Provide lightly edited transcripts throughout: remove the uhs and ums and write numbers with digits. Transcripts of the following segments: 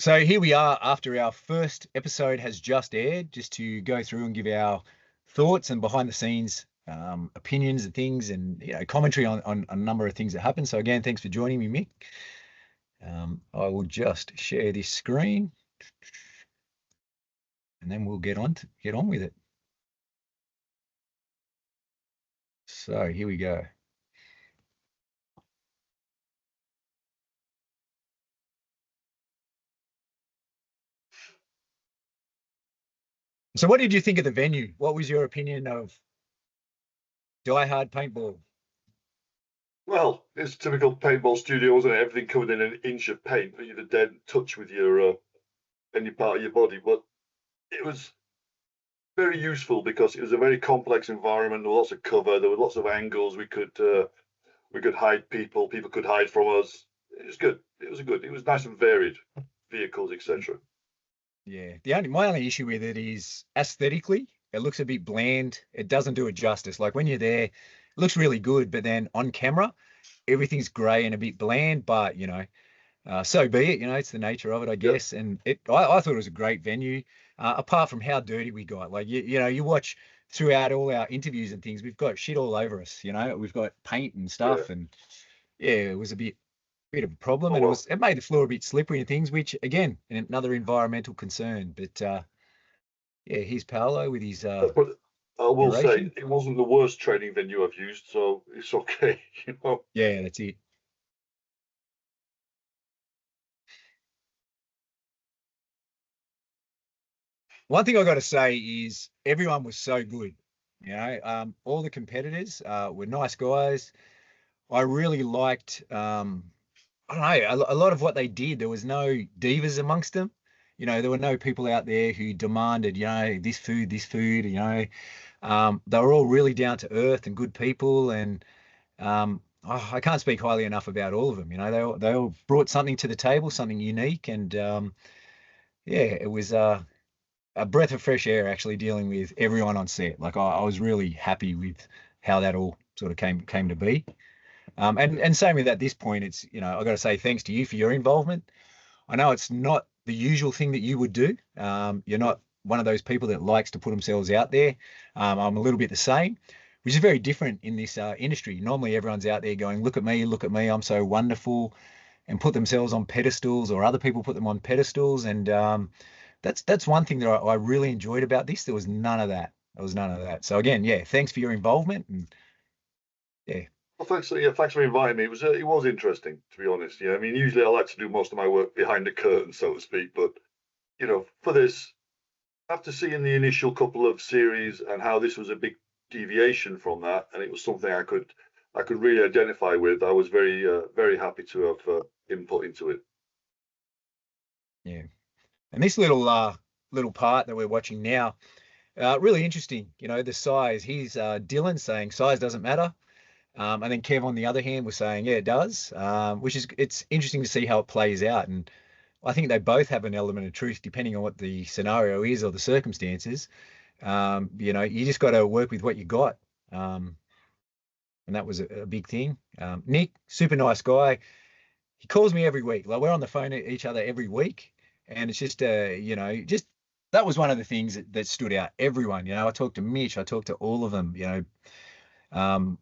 So here we are after our first episode has just aired, just to go through and give our thoughts and behind the scenes opinions and things and commentary on a number of things that happen. So again, thanks for joining me, Mick. I will just share this screen and then we'll get on with it. So here we go. So what did you think of the venue? What was your opinion of Die Hard Paintball? Well, it's typical paintball studio, wasn't it? Everything covered in an inch of paint that you'd dead touch with your any part of your body. But it was very useful because it was a very complex environment. There was lots of cover. There were lots of angles we could hide people. People could hide from us. It was good. It was good. It was nice and varied. Vehicles, etc. Yeah, my only issue with it is aesthetically, it looks a bit bland. It doesn't do it justice. Like when you're there, it looks really good, but then on camera, everything's grey and a bit bland. But so be it. It's the nature of it, I Yep. guess. And I thought it was a great venue. Apart from how dirty we got, like you watch throughout all our interviews and things, we've got shit all over us. We've got paint and Yeah. stuff, and yeah, it was a bit of a problem, Oh and well. it made the floor a bit slippery and things, which again, another environmental concern. But yeah, here's Paolo with his But I will say narration. it wasn't the worst training venue I've used, so it's okay. You know. Yeah, that's it. One thing I got to say is everyone was so good. All the competitors were nice guys. I really liked, I don't know, a lot of what they did. There was no divas amongst them. There were no people out there who demanded, this food, they were all really down to earth and good people. And I can't speak highly enough about all of them. They all brought something to the table, something unique. And yeah, it was a breath of fresh air actually dealing with everyone on set. Like I was really happy with how that all sort of came to be. And same with at this point, it's I got to say thanks to you for your involvement. I know it's not the usual thing that you would do. You're not one of those people that likes to put themselves out there. I'm a little bit the same, which is very different in this industry. Normally, everyone's out there going, look at me, I'm so wonderful," and put themselves on pedestals, or other people put them on pedestals. And that's one thing that I really enjoyed about this. There was none of that. There was none of that. So again, yeah, thanks for your involvement. And yeah, Well, thanks. Yeah, thanks for inviting me. It was interesting, to be honest. Yeah, I mean, usually I like to do most of my work behind the curtain, so to speak. But for this, after seeing the initial couple of series and how this was a big deviation from that, and it was something I could really identify with, I was very happy to have input into it. yeah. And this little part that we're watching now, really interesting. The size. He's Dylan saying size doesn't matter. And then Kev on the other hand was saying, yeah, it does. It's interesting to see how it plays out. And I think they both have an element of truth depending on what the scenario is or the circumstances. You just got to work with what you got. Um, and that was a big thing. Nick, super nice guy. He calls me every week. Like we're on the phone to each other every week. And it's just, just that was one of the things that stood out. Everyone, I talked to Mitch, I talked to all of them, um,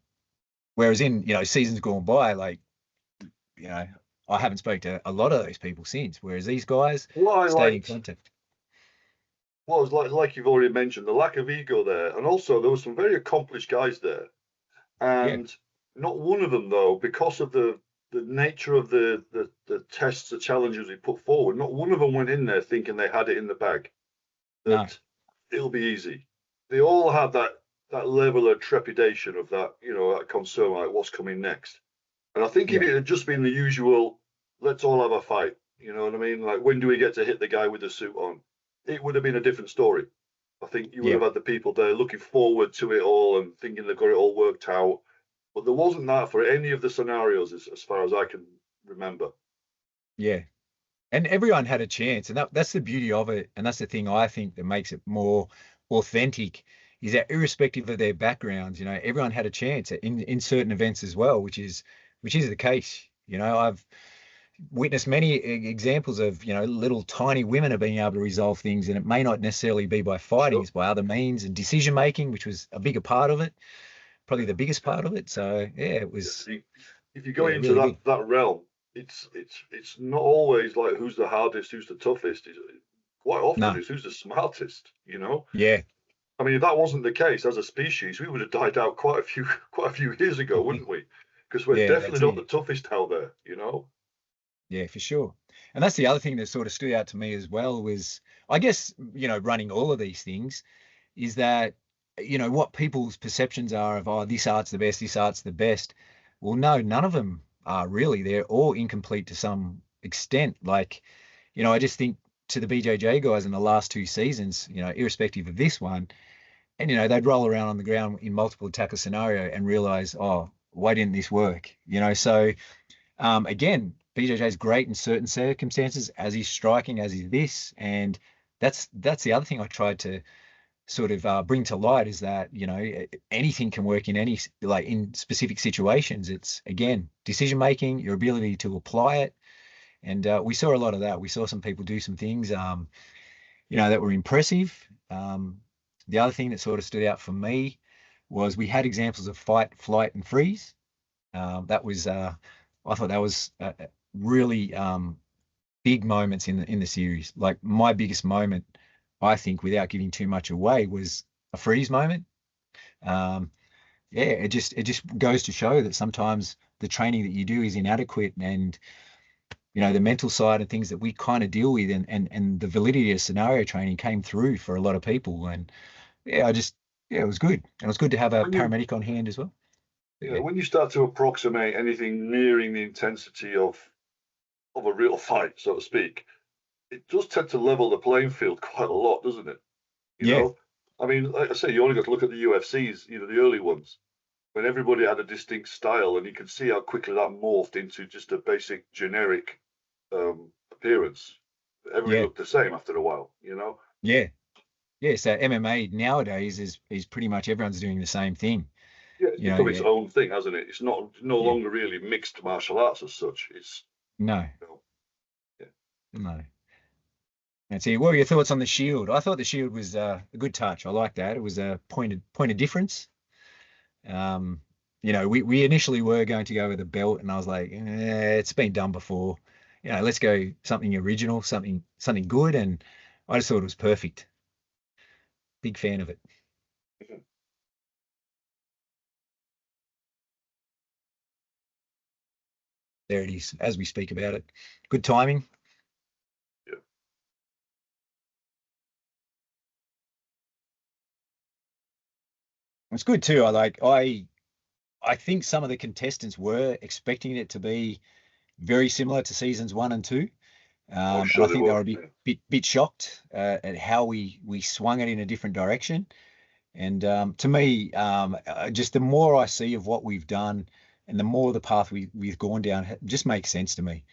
whereas in, seasons gone by, like, you know, I haven't spoke to a lot of those people since, whereas these guys What I stayed in liked contact. was like you've already mentioned, the lack of ego there, and also there were some very accomplished guys there, Yeah. and not one of them though, because of the nature of the tests, the challenges we put forward, not one of them went in there thinking they had it in the bag, No. that it'll be easy. They all had that level of trepidation of that concern, like what's coming next. And I think if Yeah. it had just been the usual, let's all have a fight, you know what I mean? Like, when do we get to hit the guy with the suit on? It would have been a different story. I think you would Yeah. have had the people there looking forward to it all and thinking they've got it all worked out. But there wasn't that for any of the scenarios, as far as I can remember. Yeah. And everyone had a chance, and that's the beauty of it, and that's the thing I think that makes it more authentic, is that irrespective of their backgrounds, everyone had a chance in certain events as well, which is the case. I've witnessed many examples of, little tiny women are being able to resolve things, and it may not necessarily be by fighting, Sure. it's by other means and decision making, which was a bigger part of it, probably the biggest Yeah. part of it. So yeah, it Yeah. was, If you go yeah, into really good. that realm, it's not always like who's the hardest, who's the toughest. Quite often No, it's who's the smartest. yeah, I mean, if that wasn't the case as a species, we would have died out quite a few years ago, wouldn't we? Because we're yeah, that's definitely not the it. toughest out there. Yeah, for sure. And that's the other thing that sort of stood out to me as well was, I guess, running all of these things is that, what people's perceptions are of, oh, this art's the best, this art's the best. Well, no, none of them are really. They're all incomplete to some extent. Like, I just think to the BJJ guys in the last two seasons, irrespective of this one, and, they'd roll around on the ground in multiple attacker scenario and realize, oh, why didn't this work? So, again, BJJ is great in certain circumstances, as he's striking, as is this, and that's the other thing I tried to sort of bring to light is that anything can work in any like in specific situations. It's again decision making, your ability to apply it, and we saw a lot of that. We saw some people do some things, that were impressive. The other thing that sort of stood out for me was we had examples of fight, flight, and freeze. That was I thought that was really big moments in the series. Like my biggest moment, I think, without giving too much away, was a freeze moment. Um, yeah, it just goes to show that sometimes the training that you do is inadequate, and the mental side and things that we kind of deal with, and the validity of scenario training came through for a lot of people. And yeah, it was good, and it was good to have a When you paramedic on hand as well. But yeah, yeah, when you start to approximate anything nearing the intensity of a real fight, so to speak, it does tend to level the playing field quite a lot, doesn't it? You yeah, know, I mean, like I say, you only got to look at the UFCs, the early ones, when everybody had a distinct style, and you can see how quickly that morphed into just a basic generic appearance. Everybody yeah, looked the same after a while. yeah. Yeah, so MMA nowadays is pretty much everyone's doing the same thing. Yeah, it's become its Yeah, own thing, hasn't it? It's not no yeah. longer really mixed martial arts as such. It's No, you know, yeah. no. And see, what were your thoughts on the Shield? I thought the Shield was a good touch. I like that. It was a point of difference. Um, we initially were going to go with a belt, and I was like, it's been done before. Let's go something original, something good, and I just thought it was perfect. Big fan of it. Mhm. There it is, as we speak about it. Good timing. Yeah. It's good too. I think some of the contestants were expecting it to be very similar to seasons one and two. I'm And I sure they think they were. were a bit shocked at how we swung it in a different direction. And to me, just the more I see of what we've done, and the more the path we've gone down, just makes sense to me.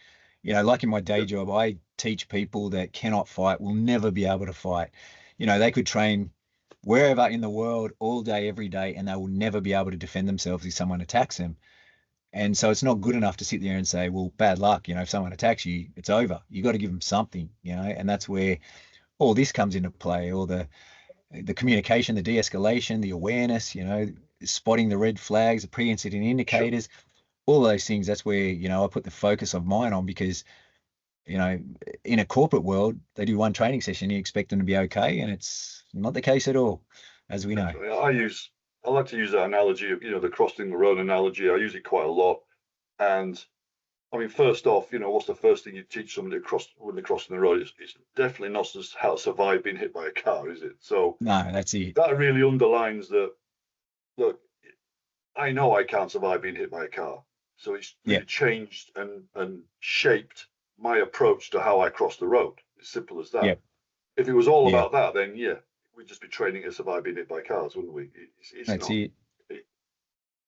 Like in my day Yeah. job, I teach people that cannot fight, will never be able to fight. They could train wherever in the world all day, every day, and they will never be able to defend themselves if someone attacks them. And so it's not good enough to sit there and say, well, bad luck. If someone attacks you, it's over. You got to give them something, and that's where all this comes into play, all the communication, the de-escalation, the awareness, spotting the red flags, the pre-incident Sure. indicators, all those things. That's where, I put the focus of mine on because, you know, in a corporate world, they do one training session, you expect them to be okay, and it's not the case at all, as we know. Definitely. I like to use that analogy of, the crossing the road analogy. I use it quite a lot. And I mean, first off, what's the first thing you teach somebody to cross when they're crossing the road? It's definitely not just how to survive being hit by a car, is it? So No, that's it. that really underlines that, look, I know I can't survive being hit by a car. So it's Yeah, really changed and shaped my approach to how I cross the road. As simple as yeah, that. If it was all yeah, about that, then yeah, we'd just be training to survive being hit by cars, wouldn't we? It's that's not. it.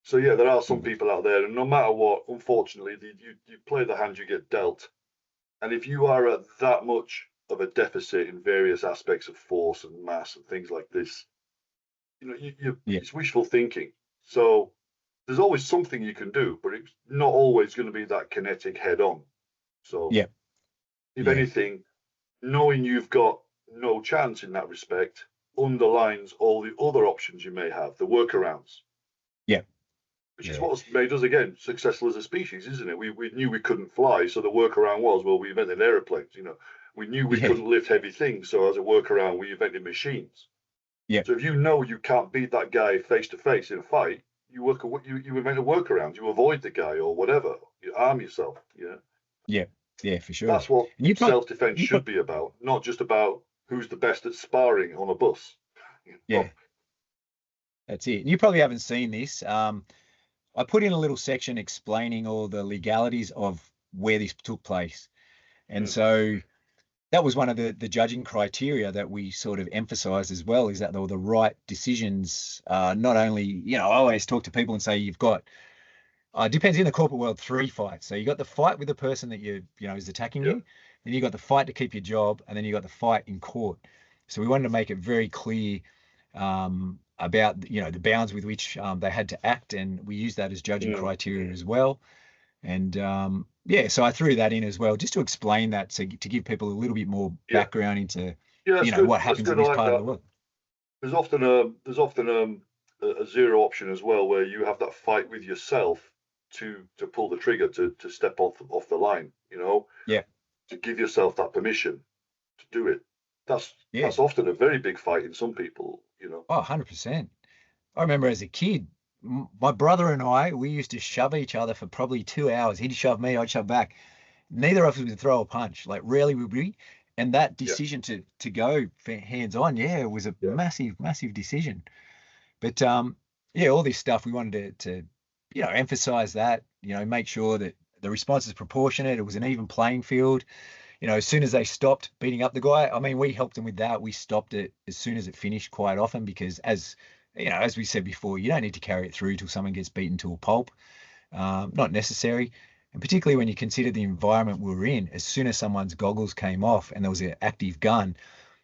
So yeah, there are some Yeah, people out there, and no matter what, unfortunately, you play the hand you get dealt. And if you are at that much of a deficit in various aspects of force and mass and things like this, yeah, it's wishful thinking. So there's always something you can do, but it's not always going to be that kinetic head on. So Yeah. if Yeah. anything, knowing you've got no chance in that respect underlines all the other options you may have, the workarounds. Yeah. Which is Yeah. what's made us, again, successful as a species, isn't it? We knew we couldn't fly, so the workaround was, well, we invented airplanes. We knew we Yeah. couldn't lift heavy things, so as a workaround, we invented machines. Yeah. So if you know you can't beat that guy face to face in a fight, you invent a workaround. You avoid the guy or whatever. You arm yourself. Yeah. Yeah, for sure. That's what And self-defense should be about, not just about who's the best at sparring on a bus. Yeah, that's it. You probably haven't seen this. I put in a little section explaining all the legalities of where this took place. And so that was one of the judging criteria that we sort of emphasized as well, is that they were the right decisions. Not only, I always talk to people and say you've got, depends in the corporate world, 3 fights. So you got the fight with the person that is attacking Yeah, you, then you got the fight to keep your job, and then you got the fight in court. So we wanted to make it very clear about the bounds with which they had to act, and we use that as judging criteria as well. And so I threw that in as well, just to explain that, to give people a little bit more yeah, background into yeah. That's good. what That's happens in good. I this like part of that. the world. There's often a zero option as well, where you have that fight with yourself to pull the trigger, to step off the line. Yeah, To give yourself that permission to do it. That's yeah. that's often a very big fight in some people. Oh, 100%. I remember as a kid, my brother and I, we used to shove each other for probably 2 hours. He'd shove me, I'd shove back. Neither of us would throw a punch. Like rarely would we. And that Yeah, decision to go hands on, it was a yeah, massive, massive decision. But all this stuff we wanted to emphasize that, make sure that the response is proportionate. It was an even playing field. As soon as they stopped beating up the guy, I mean, we helped them with that. We stopped it as soon as it finished quite often, because as we said before, you don't need to carry it through till someone gets beaten to a pulp. Not necessary. And particularly when you consider the environment we were in, as soon as someone's goggles came off and there was an active gun,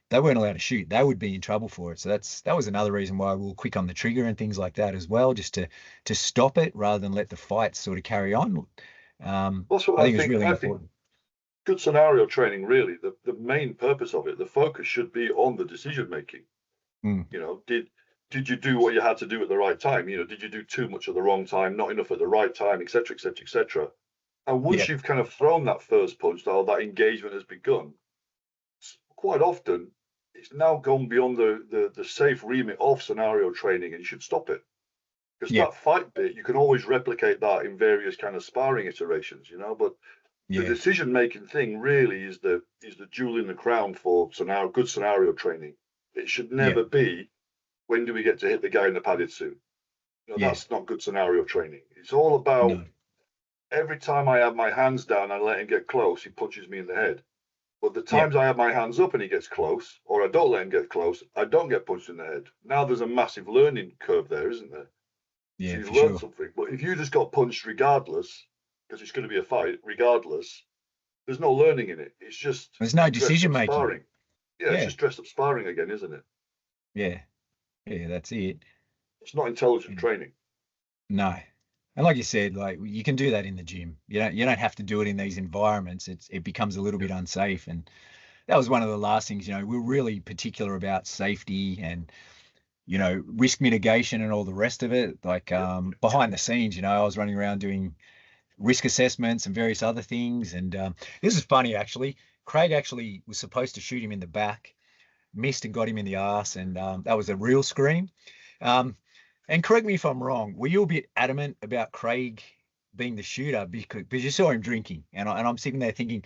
they weren't allowed to shoot. They would be in trouble for it. So that was another reason why we were quick on the trigger and things like that as well, just to stop it rather than let the fight sort of carry on. that's what I I think it was think. really I think important. good scenario training, really, the main purpose of it, the focus should be on the decision making. Mm, Did you do what you had to do at the right time? Did you do too much at the wrong time, not enough at the right time, etc., etc., etc. And once yeah, you've kind of thrown that first punch, or that engagement has begun, quite often it's now gone beyond the safe remit of scenario training, and you should stop it. Because yeah, that fight bit, you can always replicate that in various kind of sparring iterations, but the yeah, decision making thing really is the jewel in the crown for good scenario training. It should yeah, never be, when do we get to hit the guy in the padded suit? yeah. That's not good scenario training. It's all about, No, every time I have my hands down and let him get close, he punches me in the head. But the yeah, times I have my hands up and he gets close, or I don't let him get close, I don't get punched in the head. Now there's a massive learning curve there, isn't there? So yeah, you've for learned sure. something. But if you just got punched regardless, because it's going to be a fight regardless, there's no learning in it. It's just There's no dressed decision up making. sparring. Yeah, it's Yeah, just dressed up sparring again, isn't it? yeah, yeah. That's it. It's not intelligent Yeah. training. No. And like you said, like you can do that in the gym. You don't have to do it in these environments. It becomes a little Yeah, bit unsafe. And that was one of the last things, we're really particular about safety and, risk mitigation and all the rest of it. Like yeah, behind the scenes, I was running around doing risk assessments and various other things. And this is funny, actually. Craig actually was supposed to shoot him in the back, missed and got him in the ass. And that was a real scream. Um, and correct me if I'm wrong, were you a bit adamant about Craig being the shooter because you saw him drinking? And I'm sitting there thinking,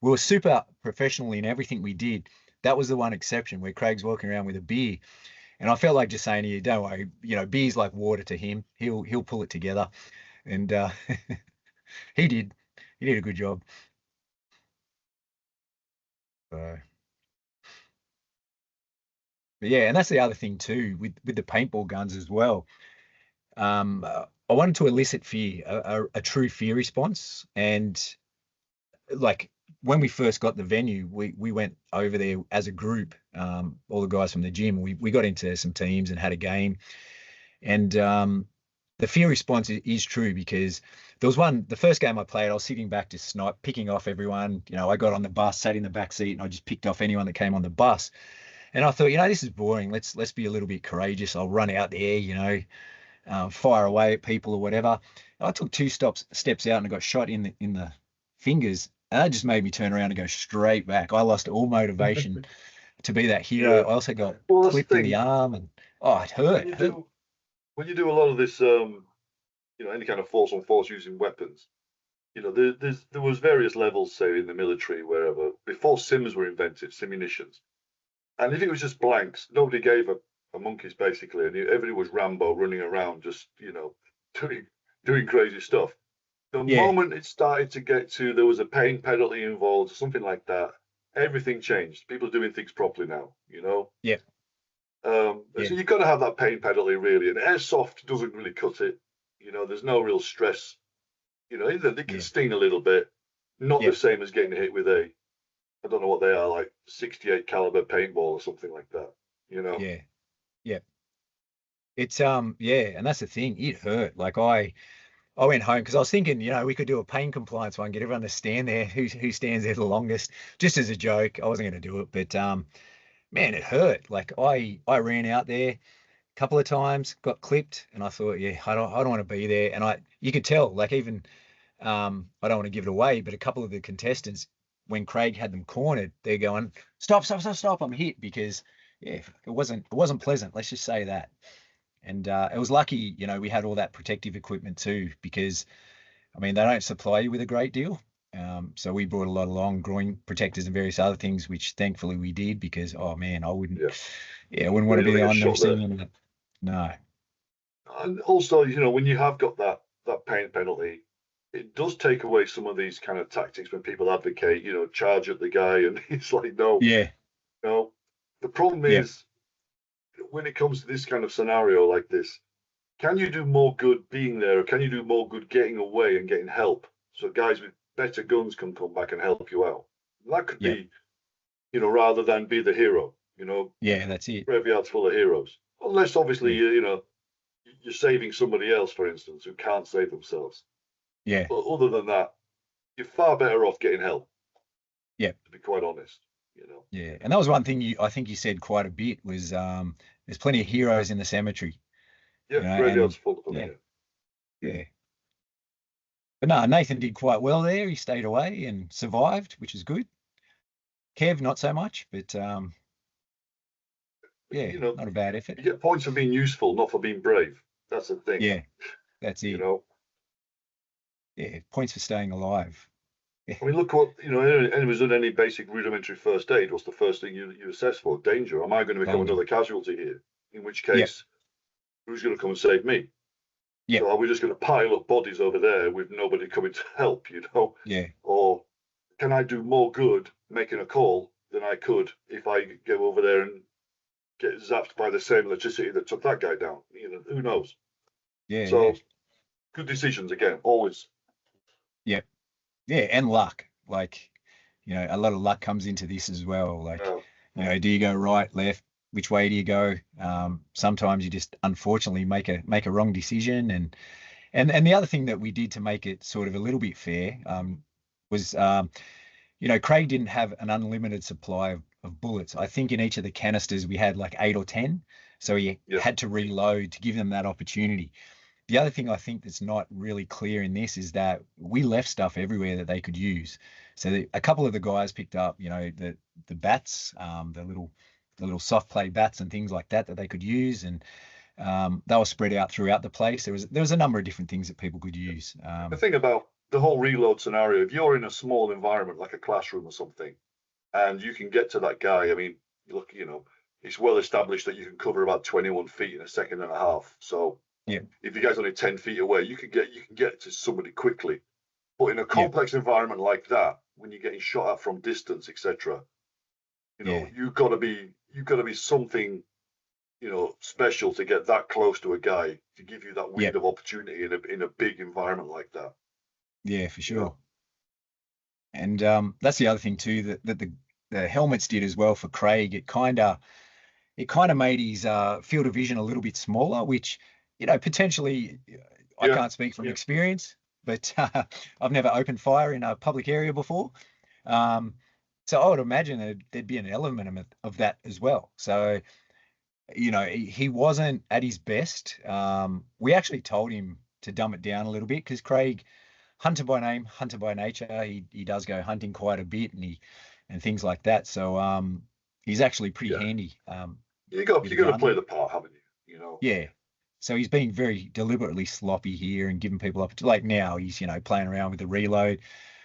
we were super professional in everything we did. That was the one exception where Craig's walking around with a beer. And I felt like just saying to you, don't worry, beer's like water to him. He'll pull it together. And he did. He did a good job. So, but yeah, and that's the other thing too with the paintball guns as well. I wanted to elicit fear, a true fear response. And like when we first got the venue, we went over there as a group, all the guys from the gym. We got into some teams and had a game. And the fear response is true, because there was the first game I played, I was sitting back just picking off everyone. I got on the bus, sat in the back seat, and I just picked off anyone that came on the bus. And I thought, this is boring. Let's be a little bit courageous. I'll run out there, fire away at people or whatever. And I took two steps out and I got shot in the fingers. And that just made me turn around and go straight back. I lost all motivation to be that hero. Yeah. I also got Well, that's clipped the in the thing. arm, and it hurt. When you do a lot of this, any kind of force on force using weapons, there was various levels, say in the military, wherever, before sims were invented, simunitions. And if it was just blanks, nobody gave a monkey's basically, and everybody was Rambo running around, just doing crazy stuff. The moment it started to get to there was a pain penalty involved, something like that, everything changed. People are doing things properly now, Yeah. So you've got to have that pain penalty really, and airsoft doesn't really cut it. There's no real stress. Either they can sting a little bit, not the same as getting hit with I don't know what they are, like 68 caliber paintball or something like that. Yeah. Yeah. It's and that's the thing. It hurt. Like I went home because I was thinking, we could do a pain compliance one, get everyone to stand there who stands there the longest, just as a joke. I wasn't going to do it, but man, it hurt. Like I ran out there a couple of times, got clipped, and I thought, I don't want to be there. And you could tell, like even I don't want to give it away, but a couple of the contestants, when Craig had them cornered, they're going, stop, I'm hit, because it wasn't pleasant. Let's just say that. And it was lucky, we had all that protective equipment too, because I mean, they don't supply you with a great deal. So we brought a lot along, groin protectors and various other things, which thankfully we did, because, oh man, I wouldn't want to be there on them seeing them. No. And also, when you have got that pain penalty, it does take away some of these kind of tactics when people advocate, charge at the guy, and it's like, no. Yeah. No. The problem is, when it comes to this kind of scenario like this, can you do more good being there, or can you do more good getting away and getting help, so guys with better guns can come back and help you out? That could be, rather than be the hero, Yeah, that's it. Graveyard's full of heroes. Unless obviously you're saving somebody else, for instance, who can't save themselves. Yeah. But other than that, you're far better off getting help. Yeah. To be quite honest, Yeah, and that was one thing I think you said quite a bit was there's plenty of heroes in the cemetery. Yeah, Graveyard's full of them. Yeah. But no, Nathan did quite well there. He stayed away and survived, which is good. Kev, not so much, but not a bad effort. You get points for being useful, not for being brave. That's the thing. Yeah, that's it. Yeah, points for staying alive. I mean, look what, anyone's done any basic rudimentary first aid. What's the first thing you assess for? Danger. Am I going to become another casualty here? In which case, who's going to come and save me? Yeah. So are we just going to pile up bodies over there with nobody coming to help, Yeah. Or can I do more good making a call than I could if I go over there and get zapped by the same electricity that took that guy down? Who knows? Yeah. So good decisions again, always. Yeah. Yeah, and luck. Like, a lot of luck comes into this as well. Like, do you go right, left? Which way do you go? Sometimes you just unfortunately make a wrong decision, and the other thing that we did to make it sort of a little bit fair was, Craig didn't have an unlimited supply of bullets. I think in each of the canisters we had like 8 or 10, so he had to reload to give them that opportunity. The other thing I think that's not really clear in this is that we left stuff everywhere that they could use. So a couple of the guys picked up, the bats, the little soft play bats and things like that they could use, and they were spread out throughout the place. There was a number of different things that people could use. The thing about the whole reload scenario, if you're in a small environment like a classroom or something, and you can get to that guy, I mean, look, it's well established that you can cover about 21 feet in a second and a half. So if you guys only 10 feet away, you can get to somebody quickly. But in a complex environment like that, when you're getting shot at from distance, etc., you've got to be something, special to get that close to a guy to give you that window of opportunity in a big environment like that. Yeah, for sure. And that's the other thing too that the helmets did as well for Craig. It kind of made his field of vision a little bit smaller, which potentially I can't speak from experience, but I've never opened fire in a public area before. So I would imagine there'd be an element of that as well. So, he wasn't at his best. We actually told him to dumb it down a little bit because Craig, hunter by name, hunter by nature, he does go hunting quite a bit and things like that. So he's actually pretty handy. You got to play the part, haven't you? Yeah. So he's being very deliberately sloppy here and giving people up. Like now, he's playing around with the reload.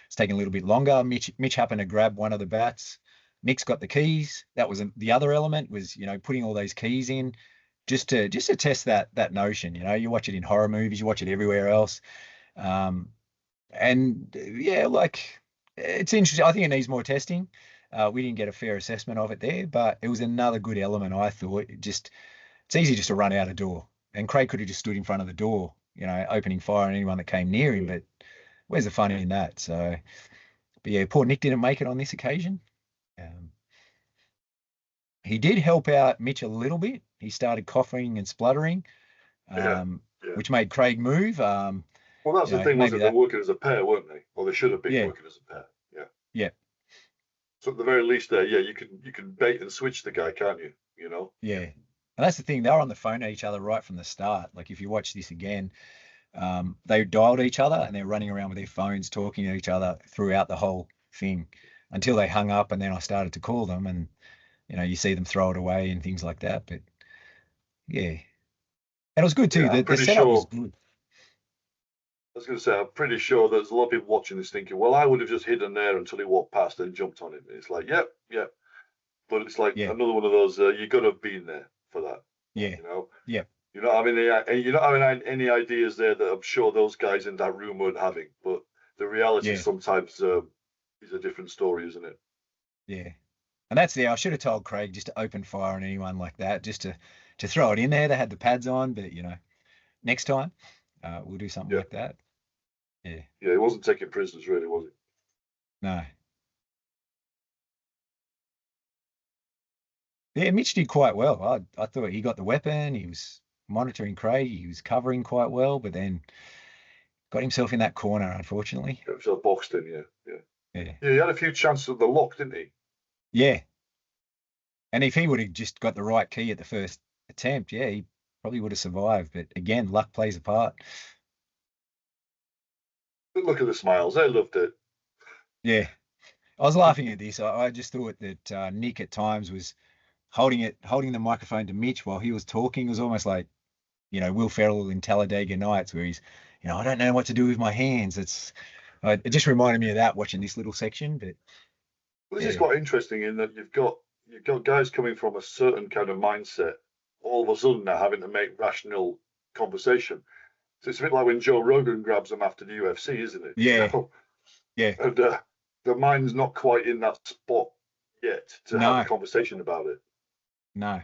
It's taking a little bit longer. Mitch happened to grab one of the bats. Nick's got the keys. That was the other element was putting all those keys in just to test that notion. You watch it in horror movies, you watch it everywhere else, and yeah, like it's interesting. I think it needs more testing. We didn't get a fair assessment of it there, but it was another good element. I thought it's easy just to run out a door, and Craig could have just stood in front of the door, opening fire on anyone that came near him. But where's the fun in that? So, but yeah, poor Nick didn't make it on this occasion. He did help out Mitch a little bit. He started coughing and spluttering, which made Craig move. Well, that's the thing, wasn't it? They're working as a pair, weren't they? Or they should have been working as a pair. Yeah. Yeah. So at the very least, there, you can bait and switch the guy, can't you? Yeah. And that's the thing. They were on the phone at each other right from the start. Like if you watch this again, they dialed each other and they're running around with their phones talking to each other throughout the whole thing until they hung up, and then I started to call them, and you see them throw it away and things like that. But yeah, and it was good too. The setup was good. I was going to say, I'm pretty sure there's a lot of people watching this thinking, well, I would have just hidden there until he walked past and jumped on him. It's like, yep. But it's like another one of those, you got to have been there for that. Yeah. Yeah. You're not having any ideas there that I'm sure those guys in that room weren't having. But the reality sometimes is a different story, isn't it? Yeah. And that's I should have told Craig just to open fire on anyone like that, just to throw it in there. They had the pads on, but next time we'll do something like that. Yeah. Yeah, he wasn't taking prisoners, really, was he? No. Yeah, Mitch did quite well. I thought he got the weapon. He was monitoring Craig. He was covering quite well, but then got himself in that corner, unfortunately. Got himself boxed in, yeah. Yeah, he had a few chances at the lock, didn't he? Yeah. And if he would have just got the right key at the first attempt, he probably would have survived. But again, luck plays a part. But look at the smiles. They loved it. Yeah. I was laughing at this. I just thought that Nick at times was holding the microphone to Mitch while he was talking. It was almost like, Will Ferrell in Talladega Nights, where he's, I don't know what to do with my hands. It just reminded me of that watching this little section. But this is quite interesting in that you've got guys coming from a certain kind of mindset, all of a sudden now having to make rational conversation. So it's a bit like when Joe Rogan grabs them after the UFC, isn't it? Yeah. Yeah. And the mind's not quite in that spot yet to have a conversation about it. No.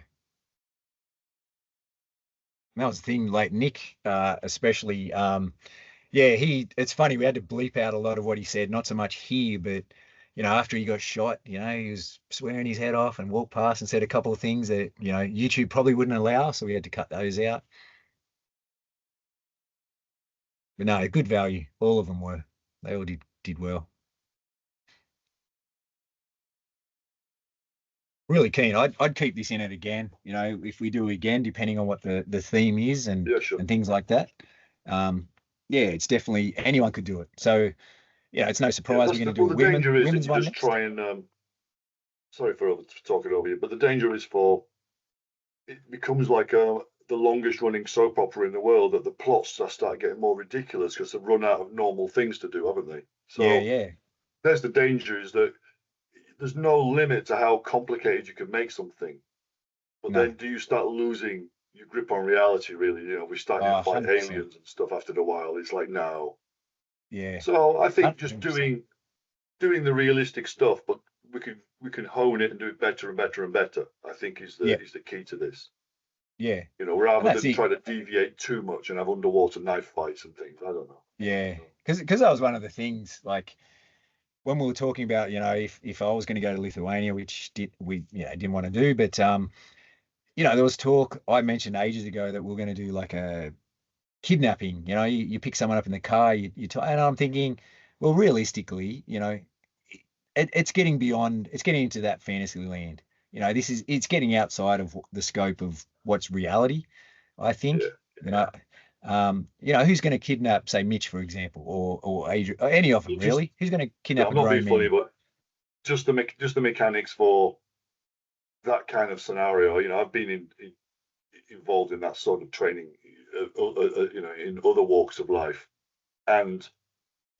And that was the thing, like Nick, especially. It's funny, we had to bleep out a lot of what he said, not so much here, but after he got shot, he was swearing his head off and walked past and said a couple of things that, YouTube probably wouldn't allow. So we had to cut those out. But no, good value. All of them were. They all did well. Really keen. I'd keep this in it again, if we do again, depending on what the theme is and things like that. It's definitely, anyone could do it. So, it's no surprise we're going to do the danger is that you just try and sorry for talking over you, but the danger is it becomes like the longest running soap opera in the world, that the plots start getting more ridiculous because they've run out of normal things to do, haven't they? So there's the danger, is that there's no limit to how complicated you can make something. But then do you start losing your grip on reality, really? We start to fight 100%. Aliens and stuff after a while. It's like, no. Yeah. So I think 100%. Just doing the realistic stuff, but we can hone it and do it better and better and better, I think is the key to this. Yeah. Rather than try to deviate too much and have underwater knife fights and things. I don't know. Yeah. Because that was one of the things, like when we were talking about, if I was going to go to Lithuania, which we didn't want to do, but there was talk, I mentioned ages ago, that we we're going to do like a kidnapping. You pick someone up in the car, and I'm thinking, well, realistically, it's getting beyond, it's getting into that fantasy land. It's getting outside of the scope of what's reality, I Yeah, think. Who's going to kidnap, say, Mitch, for example, or Adrian, or any of them, it just really? Who's going to yeah, kidnap I'm a not being grown funny, man? but just the mechanics for that kind of scenario. I've been involved in that sort of training, in other walks of life, and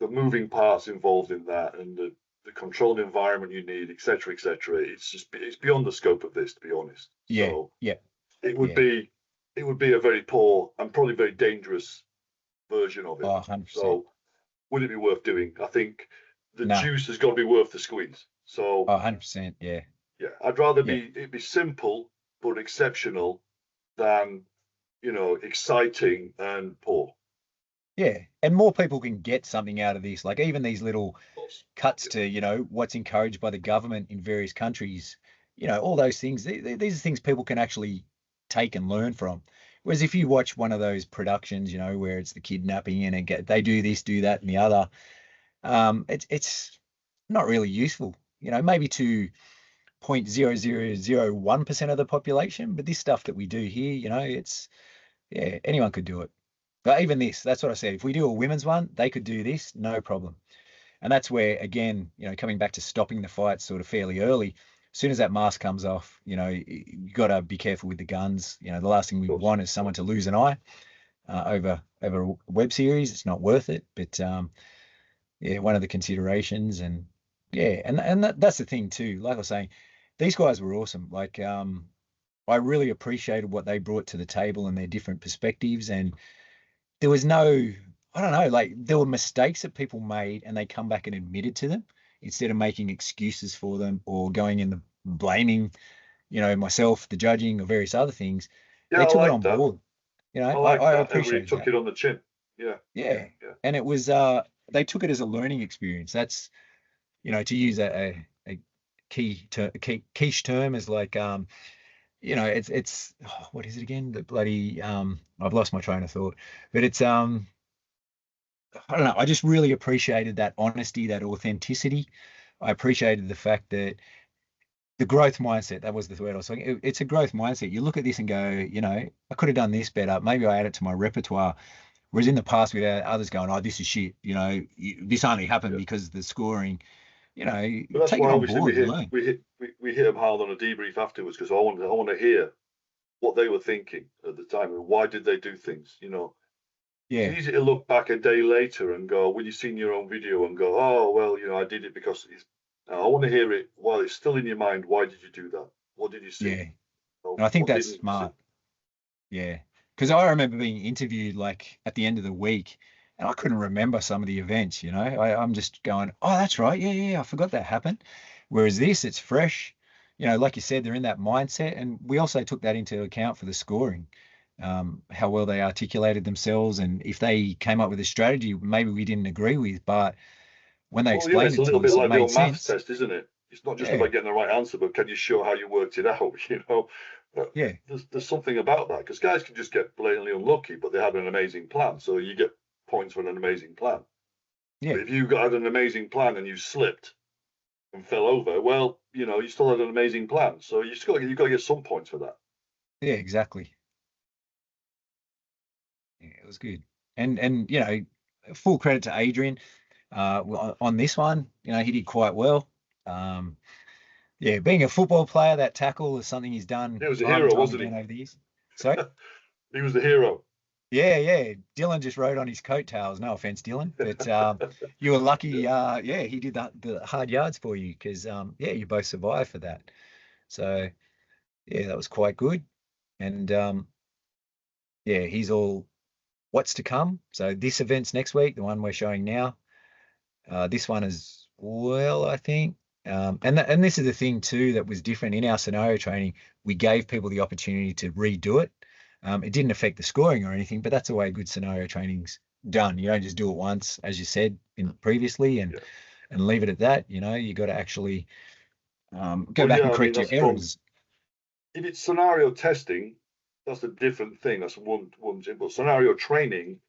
the moving parts involved in that, and the controlled environment you need, etc., etc. It's beyond the scope of this, to be honest. Yeah, So yeah, it would yeah. be it would be a very poor and probably very dangerous version of Oh, it. 100%. So would it be worth doing? I think the No, juice has got to be worth the squeeze. So oh, 100%. Yeah, yeah, I'd rather yeah. it be simple but exceptional than exciting and poor. Yeah, and more people can get something out of this. Like even these little Of course. cuts Yeah. to, what's encouraged by the government in various countries, all those things. These are things people can actually take and learn from. Whereas if you watch one of those productions, where it's the kidnapping and they do this, do that, and the other, it's not really useful. Maybe to 0.0001% of the population, but this stuff that we do here, it's yeah, anyone could do it. But even this, that's what I said. If we do a women's one, they could do this, no problem. And that's where, again, coming back to stopping the fight sort of fairly early, as soon as that mask comes off, you got to be careful with the guns. The last thing we Of course. want is someone to lose an eye over a web series. It's not worth it. But yeah, one of the considerations, and yeah, and that's the thing too. Like I was saying, these guys were awesome. Like I really appreciated what they brought to the table and their different perspectives, and there was no, I don't know, like there were mistakes that people made and they come back and admitted to them instead of making excuses for them or going in the blaming, myself, the judging, or various other things. Yeah, They I took it like on that. board. I I, like I that. Everybody appreciated took that. it on the chin. Yeah, yeah, Yeah. yeah. And it was they took it as a learning experience. That's, to use a quiche term is like it's what is it again? The bloody I've lost my train of thought. But it's I don't know. I just really appreciated that honesty, that authenticity. I appreciated the fact that the growth mindset, that was the word I was talking. It's a growth mindset. You look at this and go, I could have done this better. Maybe I add it to my repertoire. Whereas in the past, we'd had others going, oh, this is shit. This only happened Yeah. because of the scoring. But that's Take it why on obviously board and learn. we hit them hard on a debrief afterwards, because I want to hear what they were thinking at the time and why did they do things. It's Yeah, easy to look back a day later and go, when you've seen your own video and go, oh well, I did it because it's. Now, I want to hear it while it's still in your mind. Why did you do that? What did you see? yeah. And I think What that's didn't you see? smart. Yeah. Because I remember being interviewed like at the end of the week and I couldn't remember some of the events, I'm just going, oh, that's right. Yeah, yeah, I forgot that happened. Whereas this, it's fresh. Like you said, they're in that mindset. And we also took that into account for the scoring, how well they articulated themselves. And if they came up with a strategy, maybe we didn't agree with, but when they Well, yeah, explained it's a it to little bit us, it like the made old maths sense. test, isn't it? It's not just Yeah, about getting the right answer, but can you show how you worked it out? But yeah, there's something about that, because guys can just get blatantly unlucky, but they had an amazing plan, so you get points for an amazing plan. yeah, But if you had an amazing plan and you slipped and fell over, well, you still had an amazing plan, so you've got to get some points for that. yeah, exactly. Yeah, it was good. And full credit to Adrian. On this one, he did quite well. Um, yeah, being a football player, that tackle is something he's done He was a time and hero, time wasn't again he? over the years. So, He was the hero. yeah, yeah, Dylan just rode on his coattails. No offense, Dylan, but you were lucky. Yeah, he did the hard yards for you because yeah, you both survived for that. So yeah, that was quite good. And yeah, he's all what's to come. So this event's next week, the one we're showing now. This one as well, I think. And this is the thing too that was different in our scenario training. We gave people the opportunity to redo it. It didn't affect the scoring or anything, but that's the way good scenario training's done. You don't just do it once, as you said in previously, and Yeah. and leave it at that. You got to actually go Well, back and yeah, I mean, correct your that's the problem. errors. If it's scenario testing, that's a different thing. That's one thing. But scenario training,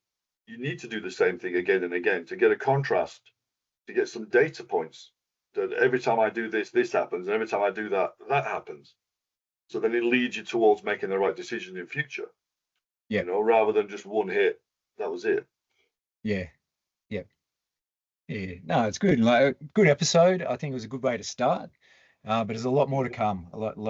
you need to do the same thing again and again to get a contrast, to get some data points. That every time I do this, this happens, and every time I do that, that happens. So then it leads you towards making the right decision in future. Yeah. You know, rather than just one hit, that was it. Yeah. Yeah. Yeah. No, it's good. Like, a good episode. I think it was a good way to start. But there's a lot more to come. A lot of